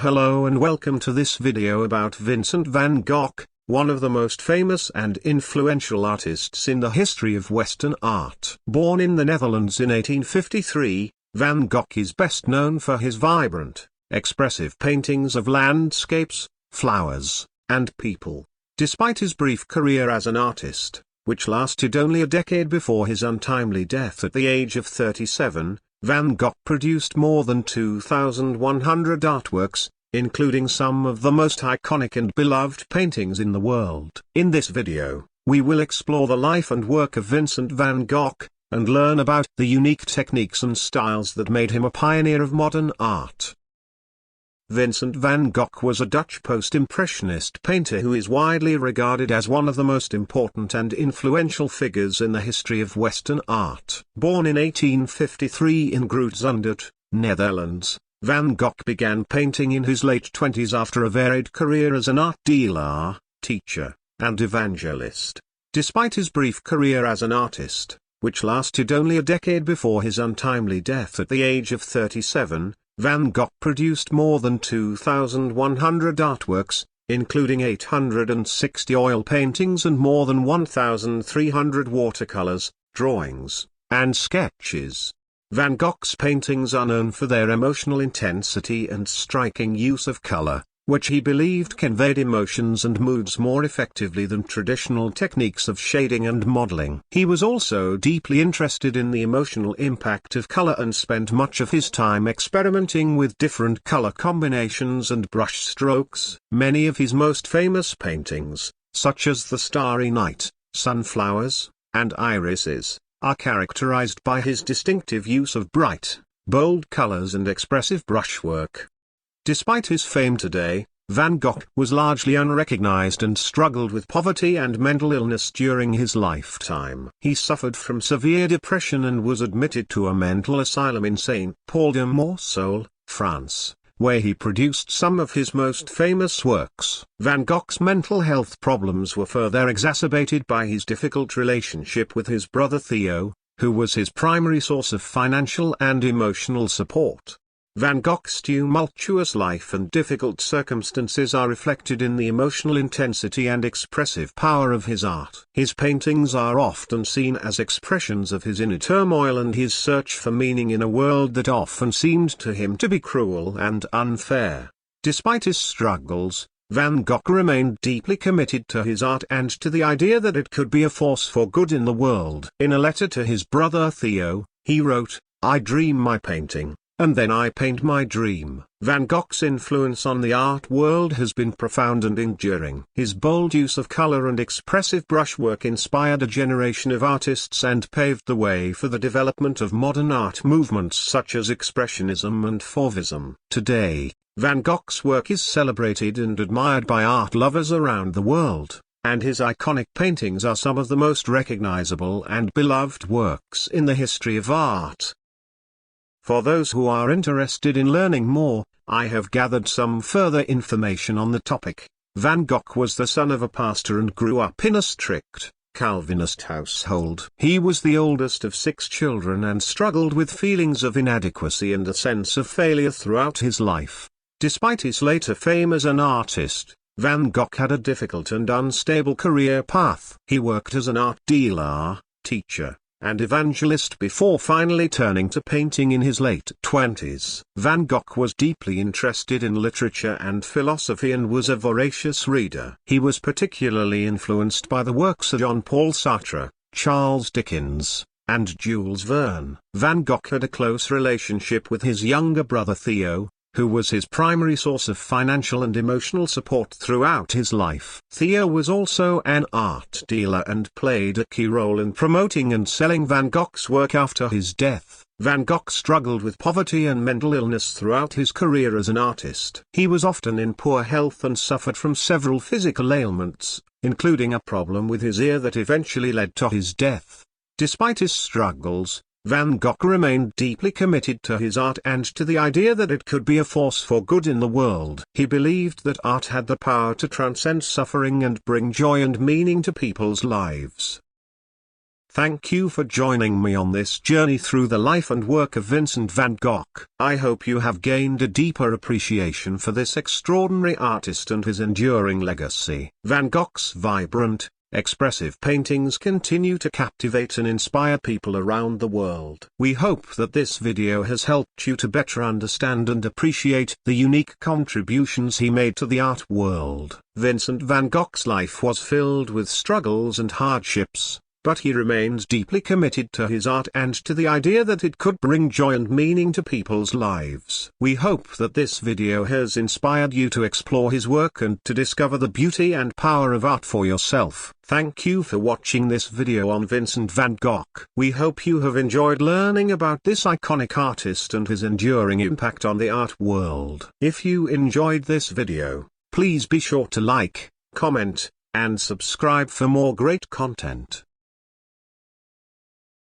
Hello and welcome to this video about Vincent van Gogh, one of the most famous and influential artists in the history of Western art. Born in the Netherlands in 1853, Van Gogh is best known for his vibrant, expressive paintings of landscapes, flowers, and people. Despite his brief career as an artist, which lasted only a decade before his untimely death at the age of 37, Van Gogh produced more than 2,100 artworks, including some of the most iconic and beloved paintings in the world. In this video, we will explore the life and work of Vincent van Gogh, and learn about the unique techniques and styles that made him a pioneer of modern art. Vincent van Gogh was a Dutch post-impressionist painter who is widely regarded as one of the most important and influential figures in the history of Western art. Born in 1853 in Zundert, Netherlands, Van Gogh began painting in his late 20s after a varied career as an art dealer, teacher, and evangelist. Despite his brief career as an artist, which lasted only a decade before his untimely death at the age of 37, Van Gogh produced more than 2,100 artworks, including 860 oil paintings and more than 1,300 watercolors, drawings, and sketches. Van Gogh's paintings are known for their emotional intensity and striking use of color, which he believed conveyed emotions and moods more effectively than traditional techniques of shading and modeling. He was also deeply interested in the emotional impact of color and spent much of his time experimenting with different color combinations and brush strokes. Many of his most famous paintings, such as The Starry Night, Sunflowers, and Irises, are characterized by his distinctive use of bright, bold colors and expressive brushwork. Despite his fame today, Van Gogh was largely unrecognized and struggled with poverty and mental illness during his lifetime. He suffered from severe depression and was admitted to a mental asylum in Saint Paul de Morceau, France, where he produced some of his most famous works. Van Gogh's mental health problems were further exacerbated by his difficult relationship with his brother Theo, who was his primary source of financial and emotional support. Van Gogh's tumultuous life and difficult circumstances are reflected in the emotional intensity and expressive power of his art. His paintings are often seen as expressions of his inner turmoil and his search for meaning in a world that often seemed to him to be cruel and unfair. Despite his struggles, Van Gogh remained deeply committed to his art and to the idea that it could be a force for good in the world. In a letter to his brother Theo, he wrote, "I dream my painting, and then I paint my dream." Van Gogh's influence on the art world has been profound and enduring. His bold use of color and expressive brushwork inspired a generation of artists and paved the way for the development of modern art movements such as Expressionism and Fauvism. Today, Van Gogh's work is celebrated and admired by art lovers around the world, and his iconic paintings are some of the most recognizable and beloved works in the history of art. For those who are interested in learning more, I have gathered some further information on the topic. Van Gogh was the son of a pastor and grew up in a strict, Calvinist household. He was the oldest of 6 children and struggled with feelings of inadequacy and a sense of failure throughout his life. Despite his later fame as an artist, Van Gogh had a difficult and unstable career path. He worked as an art dealer, teacher, and evangelist before finally turning to painting in his late 20s. Van Gogh was deeply interested in literature and philosophy and was a voracious reader. He was particularly influenced by the works of Jean-Paul Sartre, Charles Dickens, and Jules Verne. Van Gogh had a close relationship with his younger brother Theo, who was his primary source of financial and emotional support throughout his life. Theo was also an art dealer and played a key role in promoting and selling Van Gogh's work after his death. Van Gogh struggled with poverty and mental illness throughout his career as an artist. He was often in poor health and suffered from several physical ailments, including a problem with his ear that eventually led to his death. Despite his struggles, Van Gogh remained deeply committed to his art and to the idea that it could be a force for good in the world. He believed that art had the power to transcend suffering and bring joy and meaning to people's lives. Thank you for joining me on this journey through the life and work of Vincent van Gogh. I hope you have gained a deeper appreciation for this extraordinary artist and his enduring legacy. Van Gogh's vibrant, expressive paintings continue to captivate and inspire people around the world. We hope that this video has helped you to better understand and appreciate the unique contributions he made to the art world. Vincent van Gogh's life was filled with struggles and hardships, but he remains deeply committed to his art and to the idea that it could bring joy and meaning to people's lives. We hope that this video has inspired you to explore his work and to discover the beauty and power of art for yourself. Thank you for watching this video on Vincent van Gogh. We hope you have enjoyed learning about this iconic artist and his enduring impact on the art world. If you enjoyed this video, please be sure to like, comment, and subscribe for more great content.